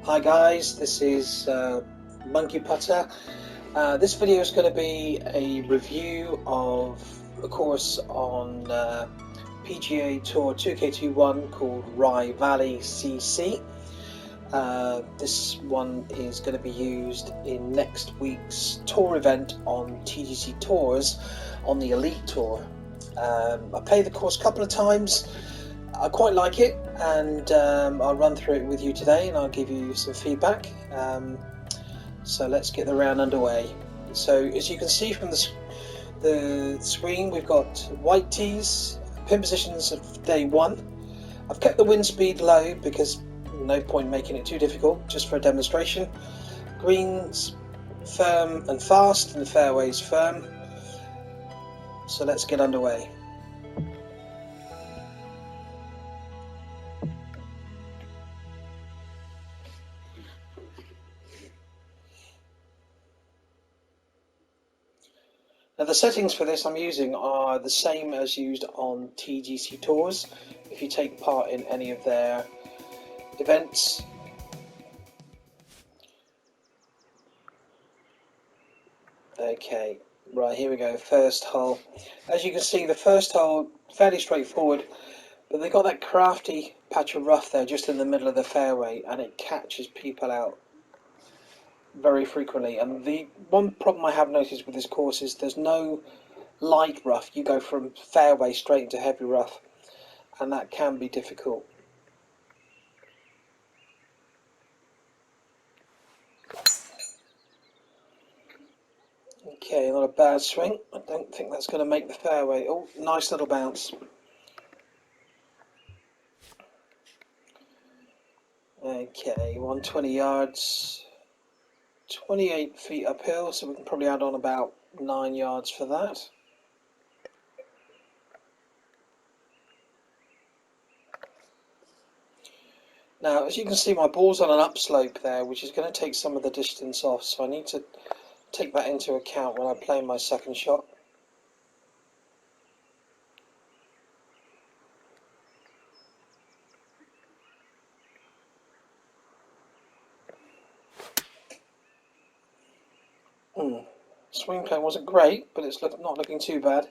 Hi guys, this is Monkey Putter. This video is going to be a review of a course on PGA Tour 2K21 called Rye Valley CC. This one is going to be used in next week's tour event on TGC Tours on the Elite Tour. I played the course a couple of times. I quite like it, and I'll run through it with you today and I'll give you some feedback. So let's get the round underway. So as you can see from the screen, we've got white tees, pin positions of day one. I've kept the wind speed low because no point making it too difficult, just for a demonstration. Greens firm and fast and the fairways firm. So let's get underway. Now the settings for this I'm using are the same as used on TGC Tours if you take part in any of their events. Okay, right, here we go, first hole. As you can see, the first hole, fairly straightforward, but they've got that crafty patch of rough there just in the middle of the fairway, and it catches people out very frequently. And the one problem I have noticed with this course is there's no light rough. You go from fairway straight into heavy rough, and that can be difficult. Okay, not a bad swing. I don't think that's going to make the fairway. Oh, nice little bounce. Okay, 120 yards, 28 feet uphill, so we can probably add on about 9 yards for that. Now, as you can see, my ball's on an upslope there, which is going to take some of the distance off, so I need to take that into account when I play my second shot. Swing play wasn't great, but it's not looking too bad.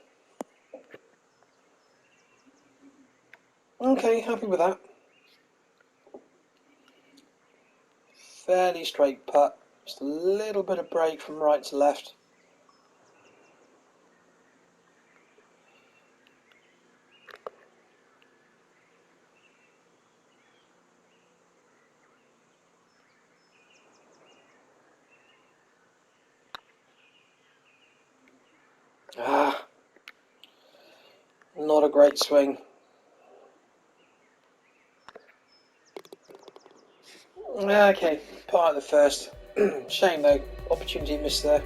Okay, happy with that. Fairly straight putt, just a little bit of break from right to left. Not a great swing. Okay, part of the first. Shame though, opportunity missed there.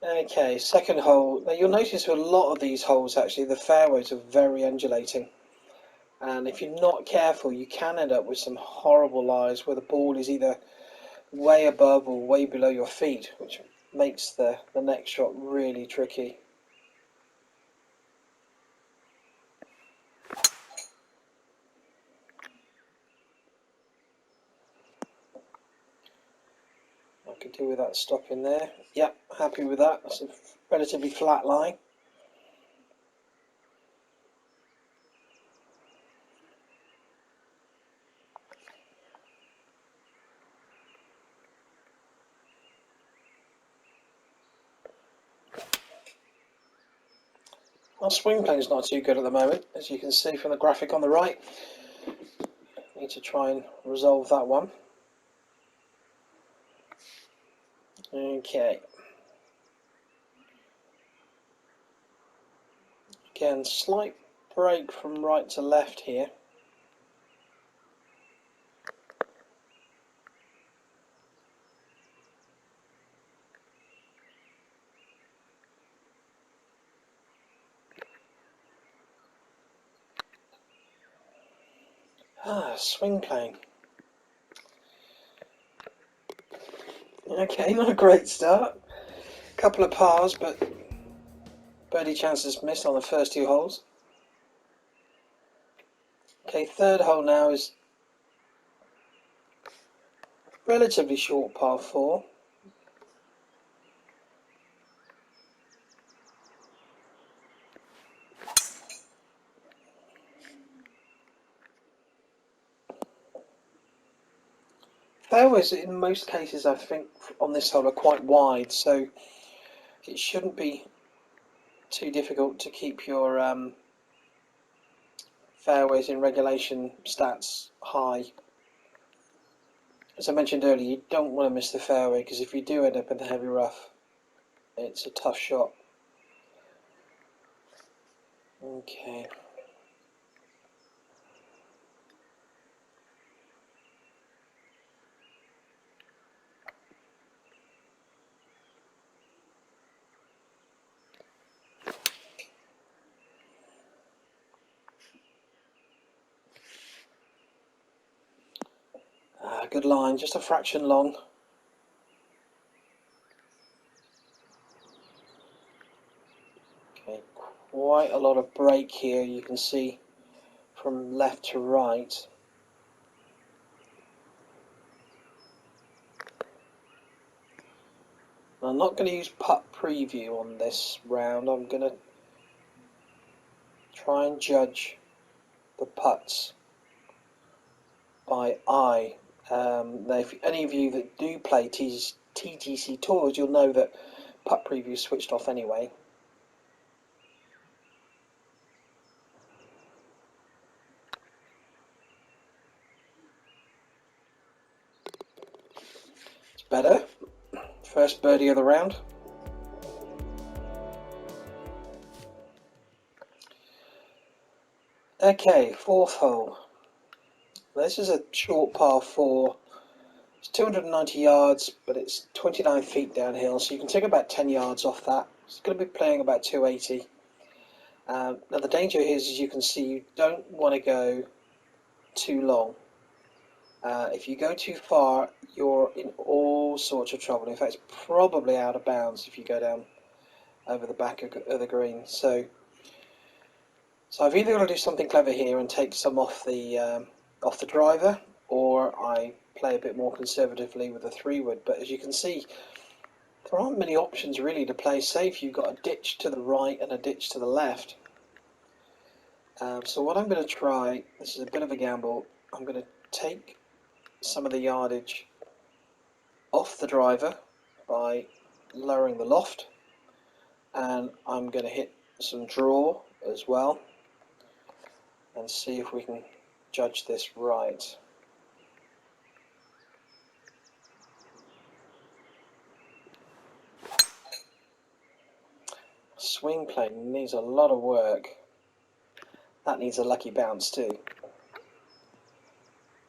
Okay, second hole. Now you'll notice with a lot of these holes actually the fairways are very undulating, and if you're not careful you can end up with some horrible lies where the ball is either way above or way below your feet, which makes the next shot really tricky. I could do with that stop in there. Yep, happy with that. That's a relatively flat line. Our swing plane is not too good at the moment, as you can see from the graphic on the right. Need to try and resolve that one. Okay. Again, slight break from right to left here. Swing plane. Okay, not a great start. Couple of pars, but birdie chances missed on the first two holes. Okay, third hole now is relatively short par 4. Fairways in most cases I think on this hole are quite wide, so it shouldn't be too difficult to keep your fairways in regulation stats high. As I mentioned earlier, you don't want to miss the fairway, because if you do end up in the heavy rough, it's a tough shot. Okay. Good line, just a fraction long. Okay, quite a lot of break here, you can see from left to right. I'm not going to use putt preview on this round. I'm going to try and judge the putts by eye. Now, if any of you that do play TGC Tours, you'll know that putt preview is switched off anyway. It's better. First birdie of the round. Okay, fourth hole. This is a short par 4. It's 290 yards, but it's 29 feet downhill, so you can take about 10 yards off that. It's going to be playing about 280. Now the danger is, as you can see, you don't want to go too long. If you go too far, you're in all sorts of trouble. In fact, it's probably out of bounds if you go down over the back of the green. So I've either got to do something clever here and take some off the driver, or I play a bit more conservatively with a 3-wood. But as you can see, there aren't many options really to play safe. You've got a ditch to the right and a ditch to the left. So what I'm going to try, this is a bit of a gamble, I'm going to take some of the yardage off the driver by lowering the loft, and I'm going to hit some draw as well and see if we can judge this right. Swing play needs a lot of work. That needs a lucky bounce too.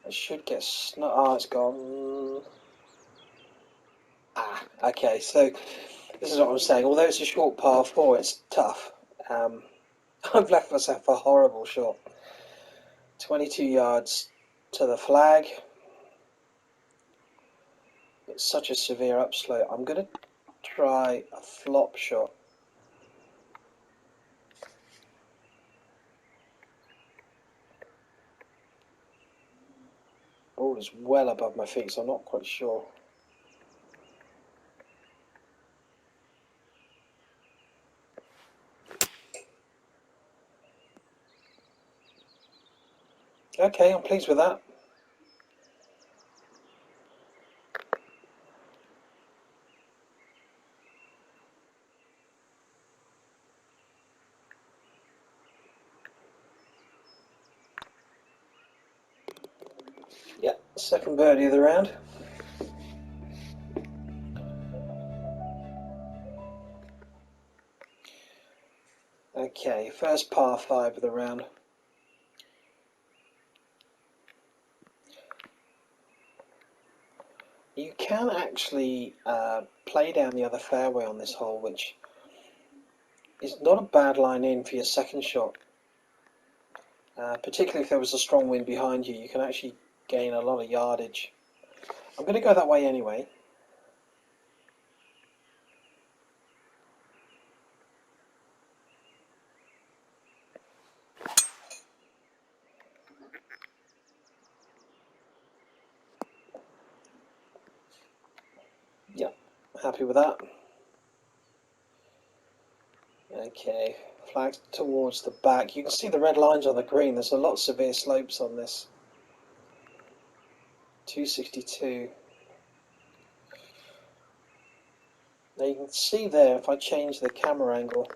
It should get oh, it's gone. Okay, so this is what I'm saying. Although it's a short par 4, it's tough. I've left myself a horrible shot. 22 yards to the flag. It's such a severe upslope. I'm going to try a flop shot. Ball is well above my feet, so I'm not quite sure. Okay, I'm pleased with that. Yeah, second birdie of the round. Okay, first par 5 of the round. You can actually play down the other fairway on this hole, which is not a bad line in for your second shot. Particularly if there was a strong wind behind you, you can actually gain a lot of yardage. I'm going to go that way anyway. happy with that. Okay, flag towards the back. You can see the red lines on the green. There's a lot of severe slopes on this. 262. Now you can see there, if I change the camera angle,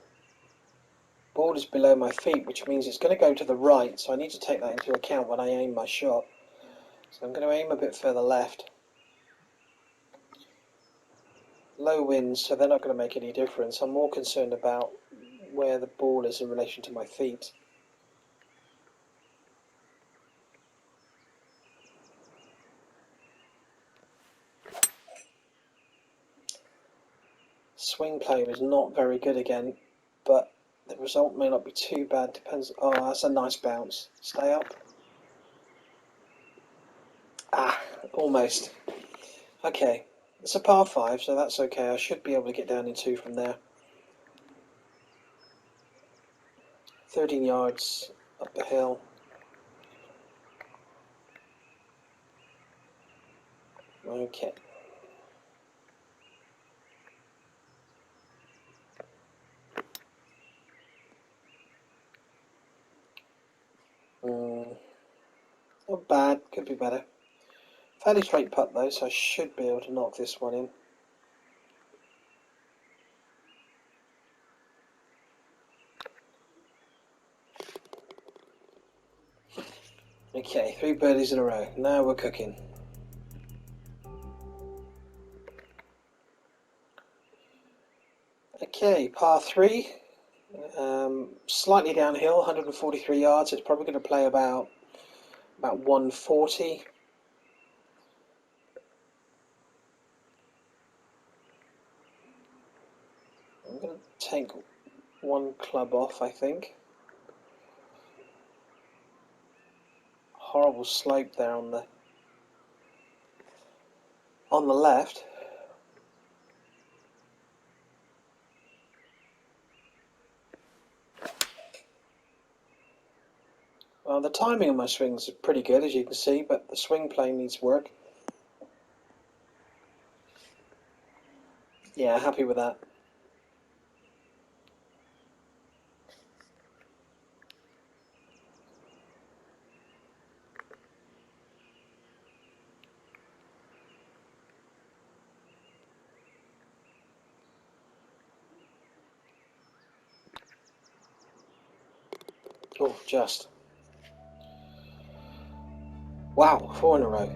ball is below my feet, which means it's going to go to the right, so I need to take that into account when I aim my shot. So I'm going to aim a bit further left. Low winds, so they're not going to make any difference. I'm more concerned about where the ball is in relation to my feet. Swing play was not very good again, but the result may not be too bad. Depends. Oh, that's a nice bounce. Stay up. Ah, almost. Okay, it's a par 5, so that's okay. I should be able to get down in 2 from there. 13 yards up the hill. Okay. Not bad, could be better. Fairly straight putt though, so I should be able to knock this one in. Okay, 3 birdies in a row. Now we're cooking. Okay, par 3. Slightly downhill, 143 yards. It's probably going to play about 140. I'm going to take one club off, I think. Horrible slope there on the left. Well, the timing of my swings is pretty good, as you can see, but the swing play needs work. Yeah, happy with that. Oh, just. Wow, 4 in a row.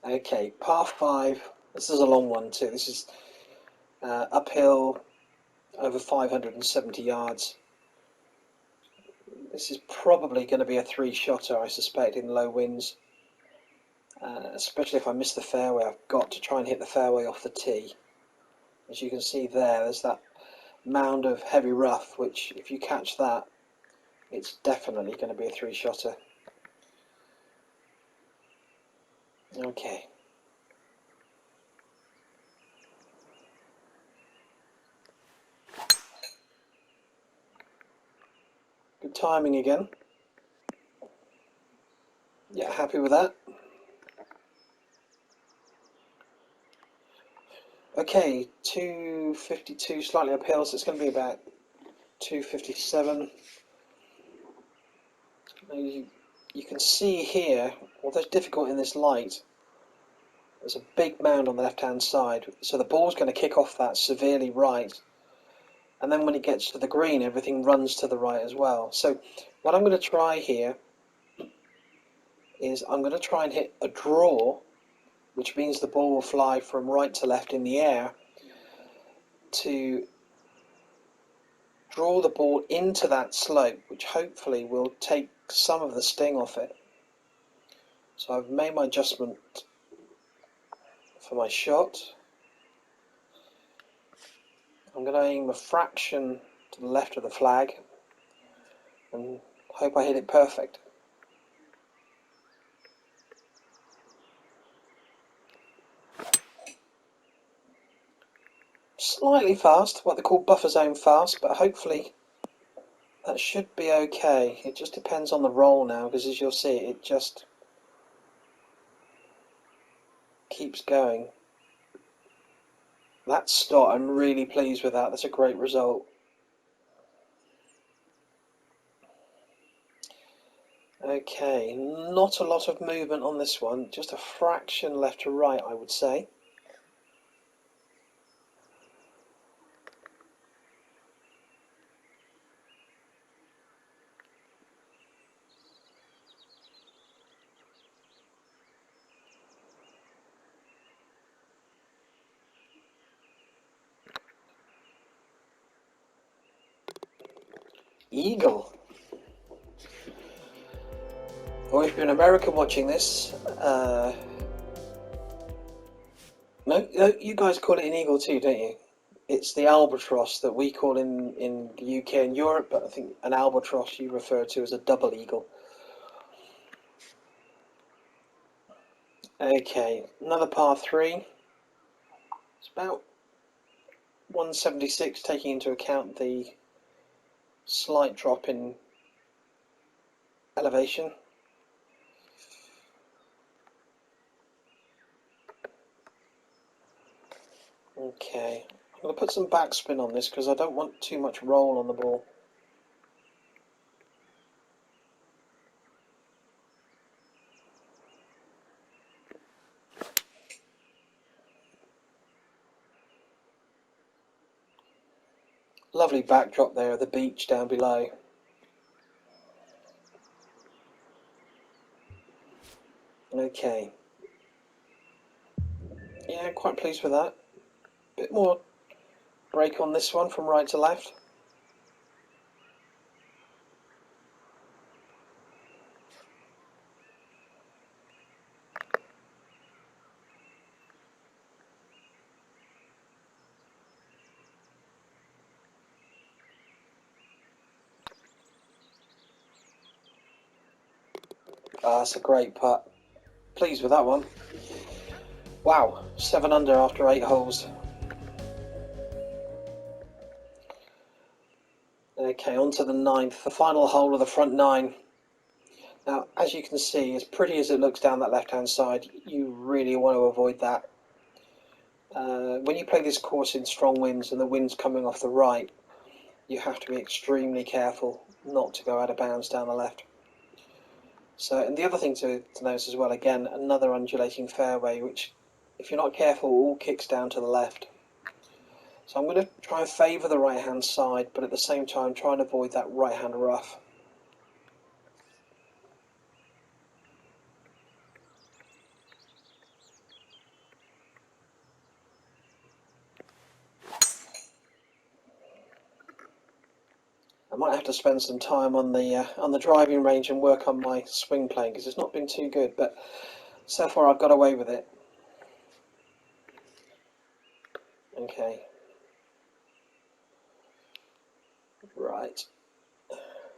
Okay, par 5. This is a long one too. This is uphill, over 570 yards. This is probably going to be a 3-shotter, I suspect, in low winds. Especially if I miss the fairway, I've got to try and hit the fairway off the tee. As you can see there's that mound of heavy rough, which if you catch that, it's definitely going to be a 3-shotter. Okay. Good timing again. Yeah, happy with that. Okay, 252, slightly uphill, so it's going to be about 257. You can see here, although it's difficult in this light, there's a big mound on the left hand side, so the ball's going to kick off that severely right, and then when it gets to the green everything runs to the right as well. So what I'm going to try here is I'm going to try and hit a draw, which means the ball will fly from right to left in the air, to draw the ball into that slope, which hopefully will take some of the sting off it. So I've made my adjustment for my shot. I'm going to aim a fraction to the left of the flag and hope I hit it perfect. Slightly fast, what they call buffer zone fast, but hopefully that should be okay. It just depends on the roll now, because as you'll see, it just keeps going. That start, I'm really pleased with that. That's a great result. Okay, not a lot of movement on this one, just a fraction left to right, I would say. Eagle. Or if you're an American watching this, no, you guys call it an eagle too, don't you? It's the albatross that we call in the UK and Europe, but I think an albatross you refer to as a double eagle. Okay, another par 3. It's about 176, taking into account the slight drop in elevation. Okay, I'm going to put some backspin on this because I don't want too much roll on the ball. Lovely backdrop there of the beach down below. Okay. Yeah, quite pleased with that. Bit more break on this one from right to left. Ah, that's a great putt. Pleased with that one. Wow, 7 under after 8 holes. Okay, on to the 9th, the final hole of the front 9. Now, as you can see, as pretty as it looks down that left-hand side, you really want to avoid that. When you play this course in strong winds and the wind's coming off the right, you have to be extremely careful not to go out of bounds down the left. So, and the other thing to notice as well, again, another undulating fairway, which, if you're not careful, all kicks down to the left. So I'm going to try and favour the right-hand side, but at the same time try and avoid that right-hand rough. I might have to spend some time on the driving range and work on my swing playing because it's not been too good, but so far I've got away with it. Okay. Right.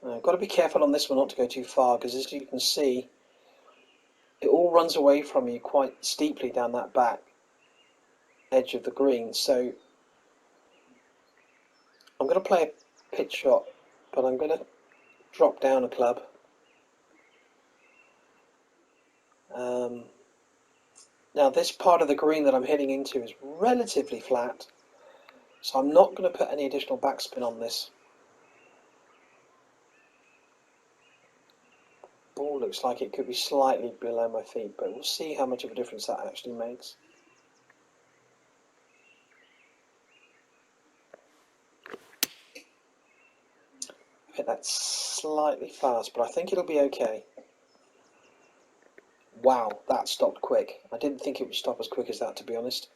I've got to be careful on this one not to go too far because, as you can see, it all runs away from you quite steeply down that back edge of the green. So I'm going to play a pitch shot, but I'm going to drop down a club. Now this part of the green that I'm heading into is relatively flat, so I'm not going to put any additional backspin on this. Ball looks like it could be slightly below my feet, but we'll see how much of a difference that actually makes. I hit that slightly fast, but I think it'll be okay. Wow, that stopped quick. I didn't think it would stop as quick as that, to be honest.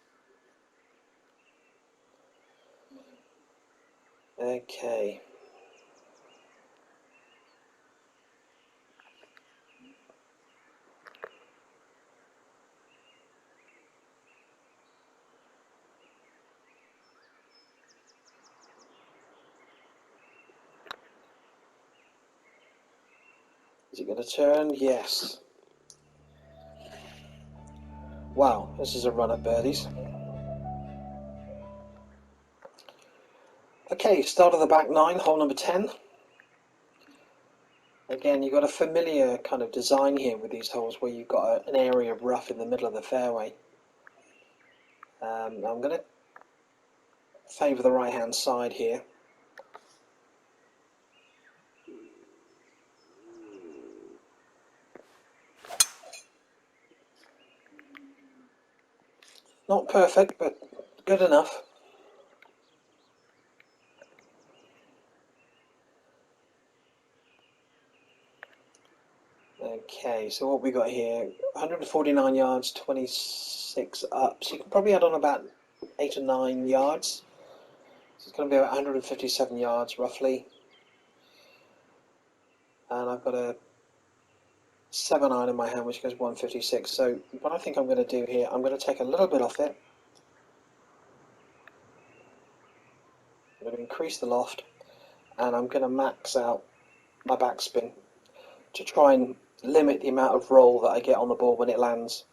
Okay. Is it going to turn? Yes. Wow, this is a run at birdies. Okay, start of the back 9, hole number 10. Again, you've got a familiar kind of design here with these holes where you've got an area of rough in the middle of the fairway. I'm going to favour the right hand side here. Not perfect, but good enough. Okay, so what we got here, 149 yards, 26 up. So you can probably add on about 8 or 9 yards. So it's going to be about 157 yards roughly. And I've got a 7-iron in my hand which goes 156. So what I think I'm going to do here, I'm going to take a little bit off it. I'm going to increase the loft, and I'm going to max out my backspin to try and limit the amount of roll that I get on the ball when it lands.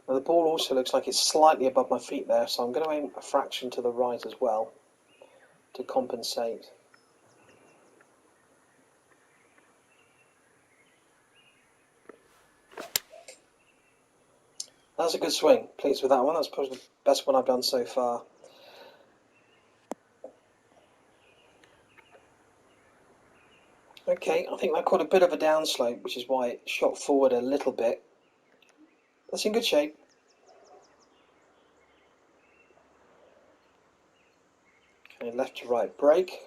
Now the ball also looks like it's slightly above my feet there, so I'm going to aim a fraction to the right as well to compensate. That's a good swing. Pleased with that one. That's probably the best one I've done so far. Okay, I think that caught a bit of a downslope, which is why it shot forward a little bit. That's in good shape. Okay, left to right break.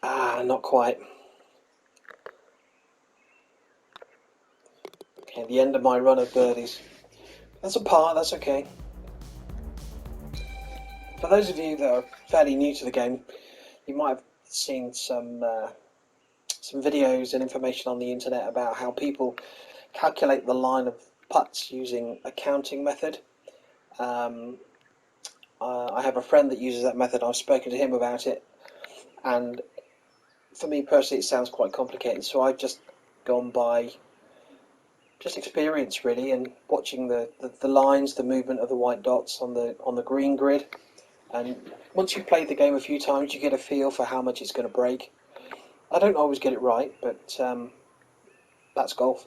Ah, not quite. Okay, the end of my run of birdies. That's a par, that's okay. For those of you that are fairly new to the game, you might have seen some videos and information on the internet about how people calculate the line of putts using a counting method. I have a friend that uses that method. I've spoken to him about it, and for me personally it sounds quite complicated, so I've just gone by just experience really, and watching the lines, the movement of the white dots on the green grid. And once you've played the game a few times, you get a feel for how much it's going to break. I don't always get it right, but that's golf.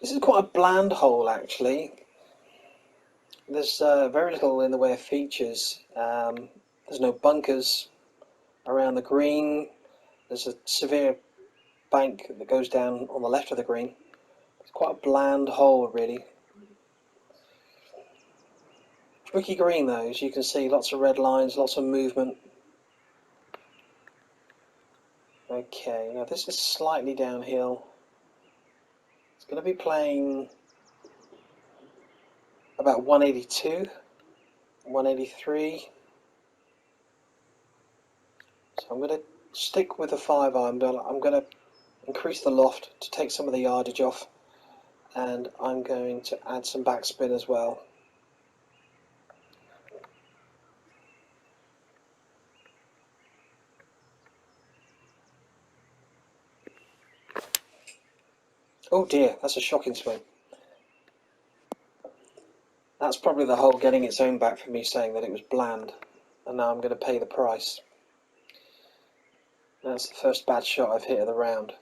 This is quite a bland hole actually. There's very little in the way of features. There's no bunkers around the green. There's a severe bank that goes down on the left of the green. It's quite a bland hole really. Tricky green though, as you can see, lots of red lines, lots of movement. Okay, now this is slightly downhill. It's going to be playing about 182, 183. So I'm going to stick with the 5-iron, but I'm going to increase the loft to take some of the yardage off, and I'm going to add some backspin as well. Oh dear, that's a shocking swing. That's probably the hole getting its own back for me saying that it was bland, and now I'm going to pay the price. That's the first bad shot I've hit of the round.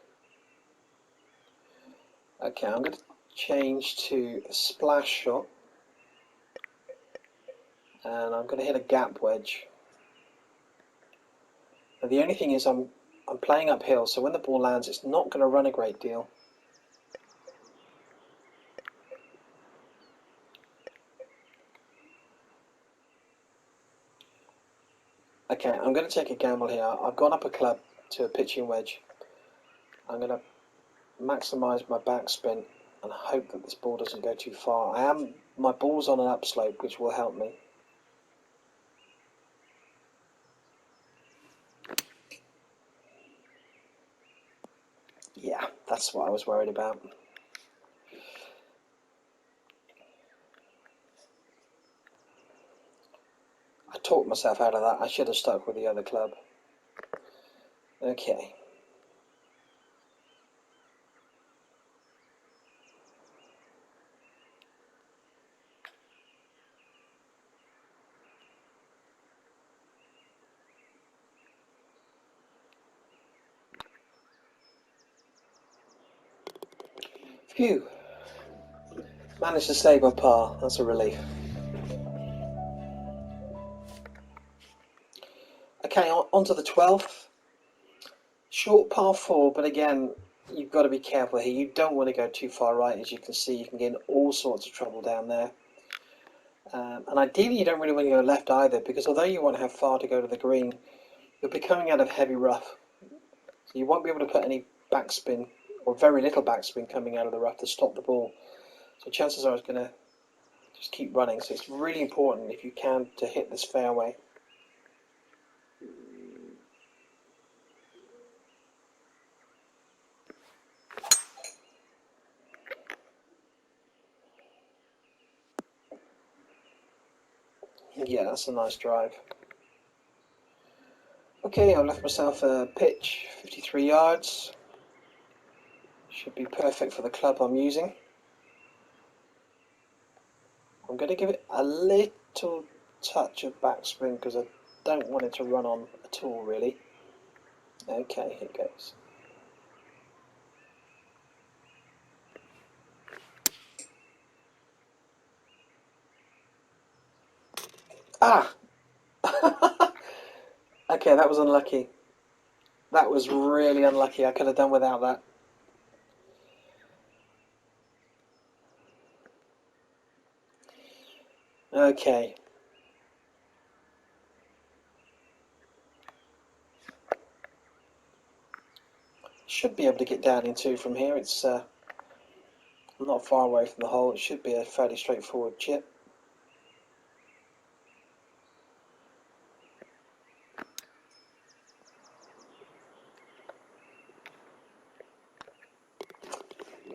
Okay, I'm going to change to a splash shot, and I'm going to hit a gap wedge. Now the only thing is I'm playing uphill, so when the ball lands it's not going to run a great deal. Okay, I'm going to take a gamble here. I've gone up a club to a pitching wedge. I'm going to maximise my backspin and hope that this ball doesn't go too far. My ball's on an upslope, which will help me. Yeah, that's what I was worried about. myself out of that. I should have stuck with the other club. Okay. Phew. Managed to save a par. That's a relief. Okay, on to the 12th. Short par 4, but again, you've got to be careful here. You don't want to go too far right. As you can see, you can get in all sorts of trouble down there. And ideally, you don't really want to go left either, because although you won't have far to go to the green, you'll be coming out of heavy rough. So you won't be able to put any backspin, or very little backspin coming out of the rough to stop the ball. So chances are it's going to just keep running. So it's really important, if you can, to hit this fairway. Yeah, that's a nice drive. Okay, I've left myself a pitch, 53 yards. Should be perfect for the club I'm using. I'm going to give it a little touch of backspin because I don't want it to run on at all, really. Okay, here it goes. Ah! Okay, that was unlucky. That was really unlucky. I could have done without that. Okay. Should be able to get down in 2 from here. It's not far away from the hole. It should be a fairly straightforward chip.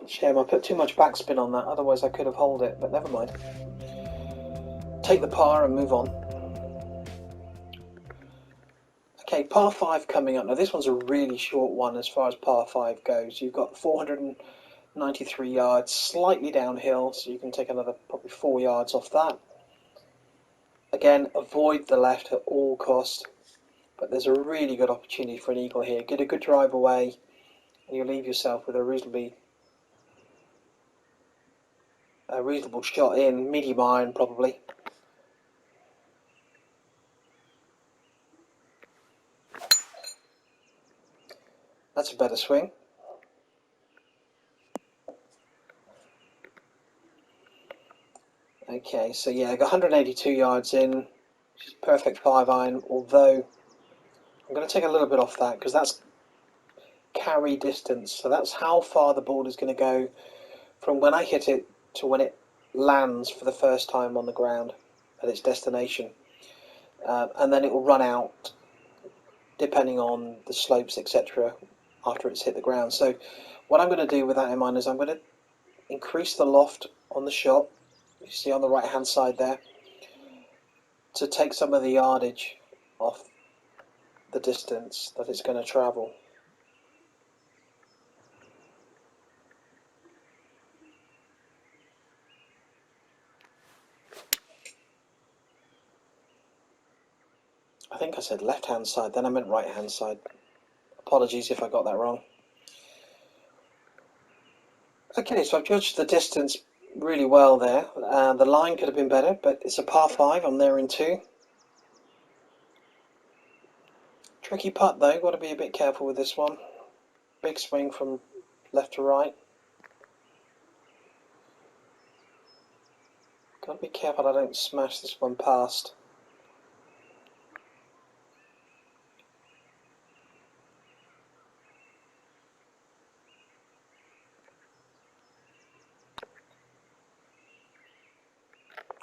Shame I put too much backspin on that, otherwise I could have holed it, but never mind. Take the par and move on. Okay, par 5 coming up. Now this one's a really short one as far as par 5 goes. You've got 493 yards, slightly downhill, so you can take another probably 4 yards off that. Again, avoid the left at all costs, but there's a really good opportunity for an eagle here. Get a good drive away, and you'll leave yourself with a reasonable shot in, medium iron probably. That's a better swing. Okay, so yeah, I got 182 yards in, which is perfect 5 iron, although I'm going to take a little bit off that because that's carry distance. So that's how far the ball is going to go from when I hit it to when it lands for the first time on the ground at its destination. And then it will run out depending on the slopes, etc., after it's hit the ground. So what I'm going to do with that in mind is I'm going to increase the loft on the shot, you see on the right hand side there, to take some of the yardage off the distance that it's going to travel. I think I said left hand side, then I meant right hand side. Apologies if I got that wrong. Okay, so I've judged the distance really well there. The line could have been better, but it's a par 5. I'm there in 2. Tricky putt though, got to be a bit careful with this one. Big swing from left to right. Got to be careful I don't smash this one past.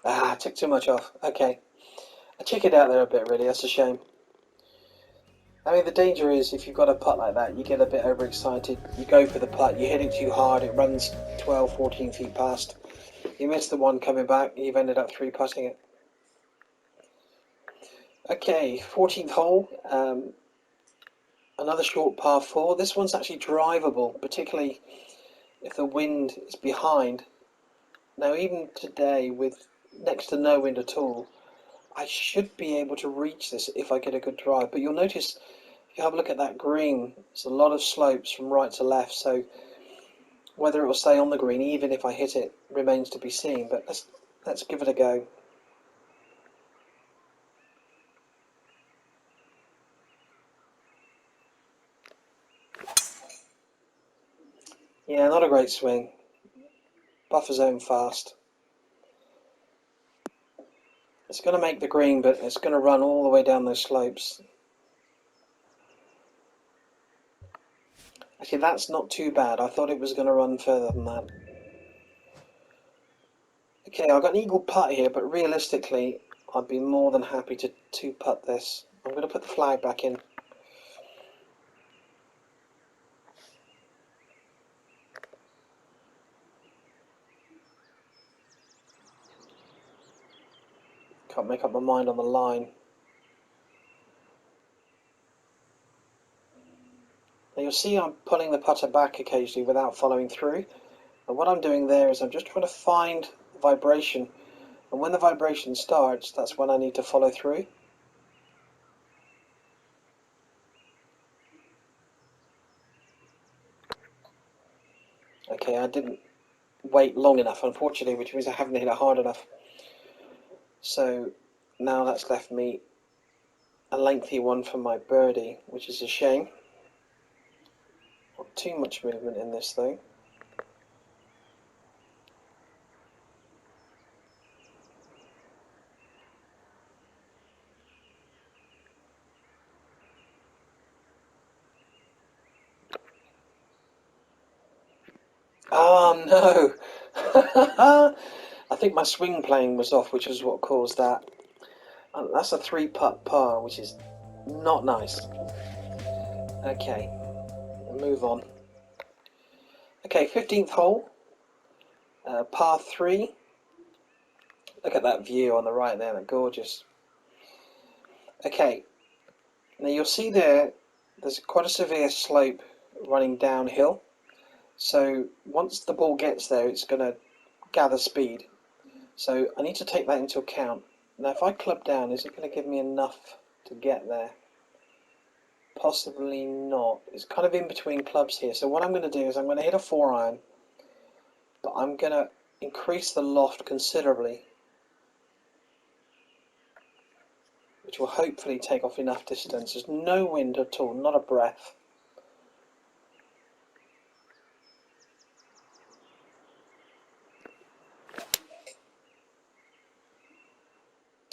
Ah, I took too much off. Okay. I chickened out there a bit really, that's a shame. I mean, the danger is if you've got a putt like that, you get a bit overexcited, you go for the putt, you hit it too hard, it runs 12, 14 feet past. You miss the one coming back, you've ended up 3-putting it. Okay, 14th hole, another short par 4. This one's actually drivable, particularly if the wind is behind. Now even today, with next to no wind at all, I should be able to reach this if I get a good drive. But you'll notice, if you have a look at that green, there's a lot of slopes from right to left, so whether it will stay on the green, even if I hit it, remains to be seen. But let's give it a go. Yeah, not a great swing. Buffer zone fast. It's going to make the green, but it's going to run all the way down those slopes. Actually, that's not too bad. I thought it was going to run further than that. Okay, I've got an eagle putt here, but realistically, I'd be more than happy to two-putt this. I'm going to put the flag back in. Can't make up my mind on the line. Now you'll see I'm pulling the putter back occasionally without following through. And what I'm doing there is I'm just trying to find vibration. And when the vibration starts, that's when I need to follow through. Okay, I didn't wait long enough, unfortunately, which means I haven't hit it hard enough. So now that's left me a lengthy one for my birdie, which is a shame. Not too much movement in this thing. Oh no! I think my swing plane was off, which is what caused that. That's a 3-putt par, which is not nice. Okay, move on. Okay, 15th hole, par 3. Look at that view on the right there, that's gorgeous. Okay, now you'll see there's quite a severe slope running downhill. So once the ball gets there, it's going to gather speed. So I need to take that into account. Now if I club down, is it going to give me enough to get there? Possibly not. It's kind of in between clubs here. So what I'm going to do is I'm going to hit a 4-iron, but I'm going to increase the loft considerably, which will hopefully take off enough distance. There's no wind at all, not a breath.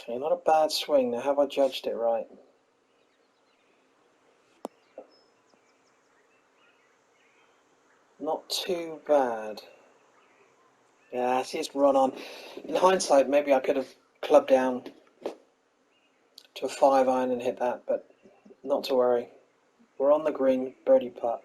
Okay, not a bad swing. Now have I judged it right? Not too bad. Yeah, see, it's run on. In hindsight, maybe I could have clubbed down to a 5-iron and hit that, but not to worry. We're on the green, birdie putt.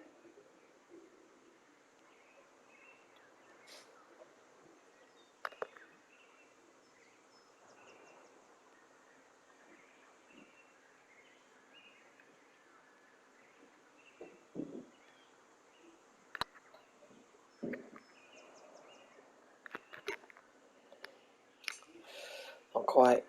Not quite.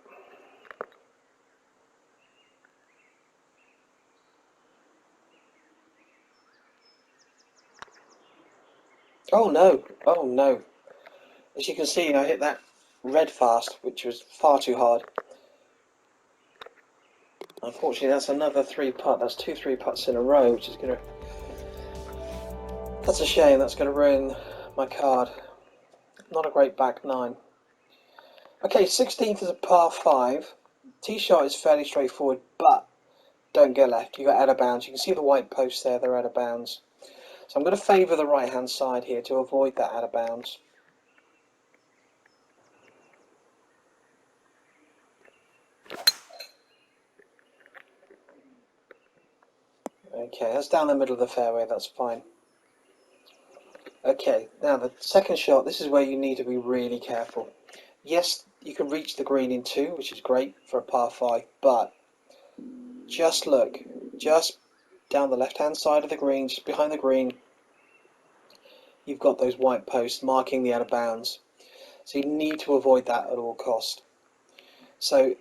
Oh no, oh no. As you can see, I hit that red fast, which was far too hard. Unfortunately, that's another 3-putt. That's 2 3-putts in a row, which is going to... That's a shame. That's going to ruin my card. Not a great back 9. Okay, 16th is a par 5. Tee shot is fairly straightforward, but don't go left. You've got out of bounds. You can see the white posts there. They're out of bounds. So I'm going to favour the right-hand side here to avoid that out of bounds. Okay, that's down the middle of the fairway. That's fine. Okay, now the second shot, this is where you need to be really careful. Yes, you can reach the green in 2, which is great for a par 5, but just look, just down the left-hand side of the green, just behind the green, you've got those white posts marking the out of bounds. So you need to avoid that at all cost. So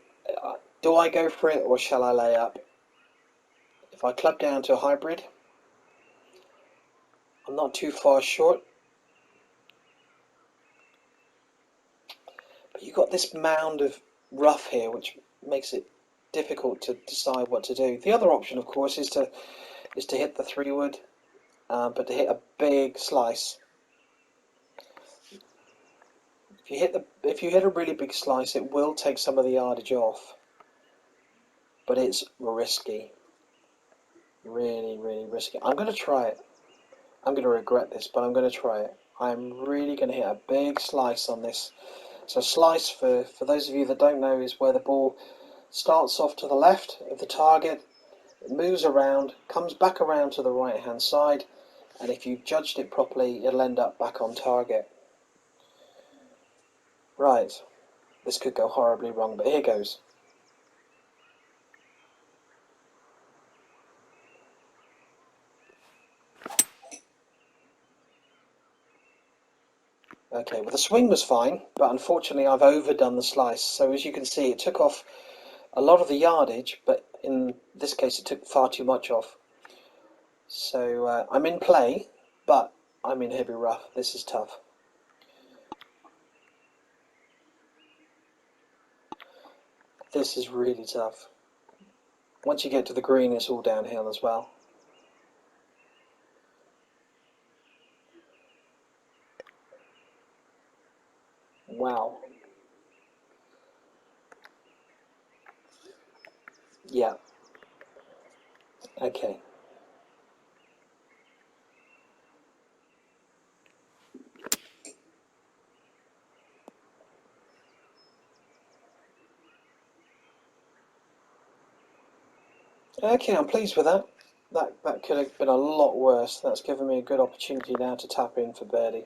do I go for it or shall I lay up? If I club down to a hybrid, I'm not too far short. But you've got this mound of rough here, which makes it difficult to decide what to do. The other option, of course, is to hit the 3-wood, but to hit a big slice. If you hit a really big slice, it will take some of the yardage off, but it's risky. Really, really risky. I'm going to try it. I'm going to regret this, but I'm going to try it. I'm really going to hit a big slice on this. So slice, for those of you that don't know, is where the ball starts off to the left of the target, it moves around, comes back around to the right hand side, and if you've judged it properly, it'll end up back on target. Right, this could go horribly wrong, but here goes. Okay, well the swing was fine, but unfortunately I've overdone the slice. So as you can see, it took off a lot of the yardage, but in this case it took far too much off. So I'm in play, but I'm in heavy rough. This is tough. This is really tough. Once you get to the green, it's all downhill as well. Wow. Yeah. Okay. Okay, I'm pleased with that. That could have been a lot worse. That's given me a good opportunity now to tap in for birdie.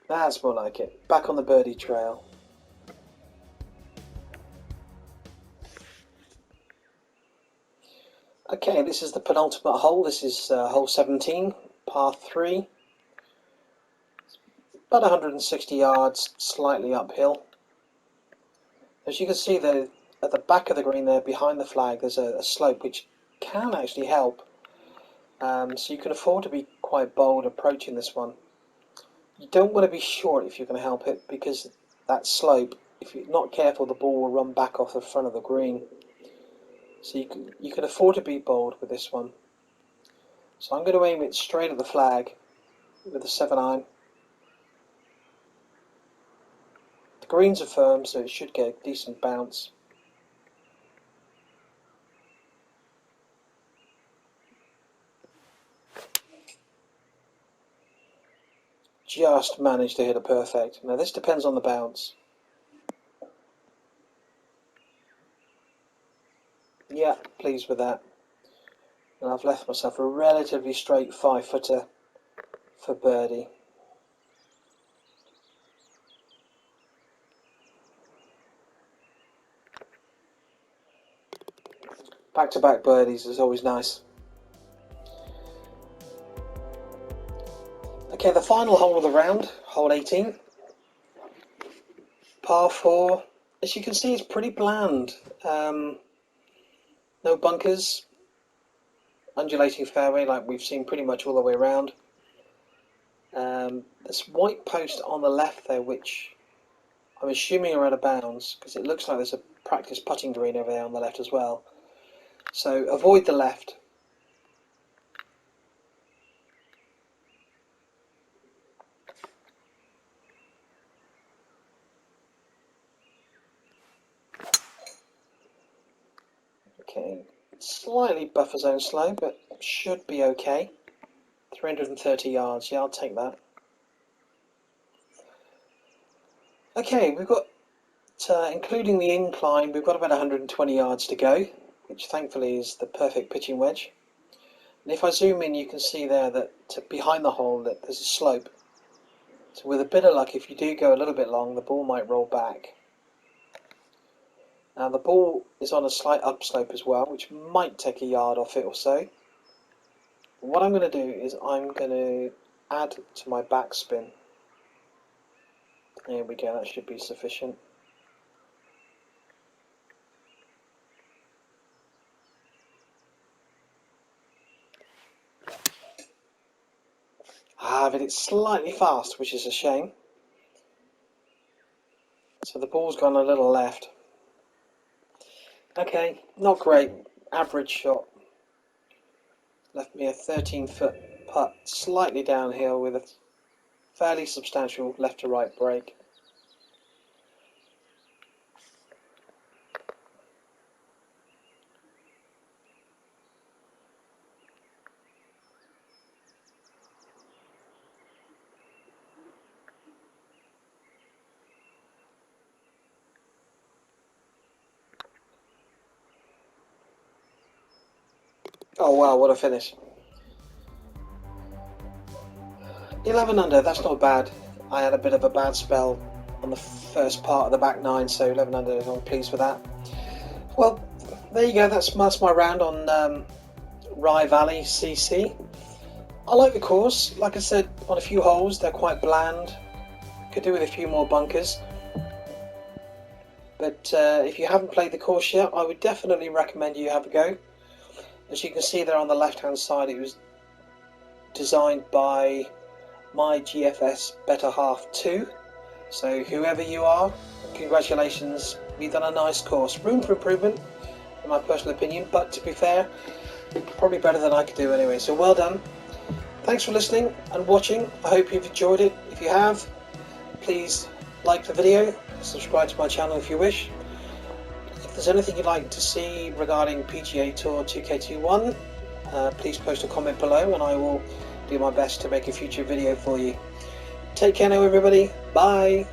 That's more like it. Back on the birdie trail. Okay, this is the penultimate hole. This is hole 17, par 3. About 160 yards, slightly uphill. As you can see there, at the back of the green there, behind the flag, there's a slope which can actually help. So you can afford to be quite bold approaching this one. You don't want to be short if you can help it, because that slope, if you're not careful, the ball will run back off the front of the green. So you can afford to be bold with this one. So I'm going to aim it straight at the flag with a 7-iron. The greens are firm, so it should get a decent bounce. Just managed to hit a perfect. Now this depends on the bounce. Yeah, pleased with that. And I've left myself a relatively straight 5-footer for birdie. Back-to-back birdies is always nice. Okay, the final hole of the round, hole 18. Par 4. As you can see, it's pretty bland. No bunkers. Undulating fairway like we've seen pretty much all the way around. This white post on the left there, which I'm assuming are out of bounds, because it looks like there's a practice putting green over there on the left as well. So avoid the left. Okay, slightly buffer zone slow, but should be okay. 330 yards, yeah, I'll take that. Okay, we've got, including the incline, we've got about 120 yards to go, which thankfully is the perfect pitching wedge. And if I zoom in, you can see there that behind the hole that there's a slope. So with a bit of luck, if you do go a little bit long, the ball might roll back. Now the ball is on a slight upslope as well, which might take a yard off it or so. What I'm going to do is I'm going to add to my backspin. There we go, that should be sufficient. But it's slightly fast, which is a shame. So the ball's gone a little left. Okay, not great. Average shot. Left me a 13-foot putt, slightly downhill with a fairly substantial left to right break. Oh wow, what a finish. 11 under, that's not bad. I had a bit of a bad spell on the first part of the back nine, so 11 under, I'm pleased with that. Well, there you go, that's my round on Rye Valley CC. I like the course. Like I said, on a few holes, they're quite bland. Could do with a few more bunkers. But if you haven't played the course yet, I would definitely recommend you have a go. As you can see there on the left hand side, it was designed by my GFS Better Half 2. So whoever you are, congratulations, you've done a nice course. Room for improvement, in my personal opinion, but to be fair, probably better than I could do anyway, so well done. Thanks for listening and watching. I hope you've enjoyed it. If you have, please like the video, subscribe to my channel if you wish. If there's anything you'd like to see regarding PGA Tour 2K21, please post a comment below and I will do my best to make a future video for you. Take care now everybody, bye!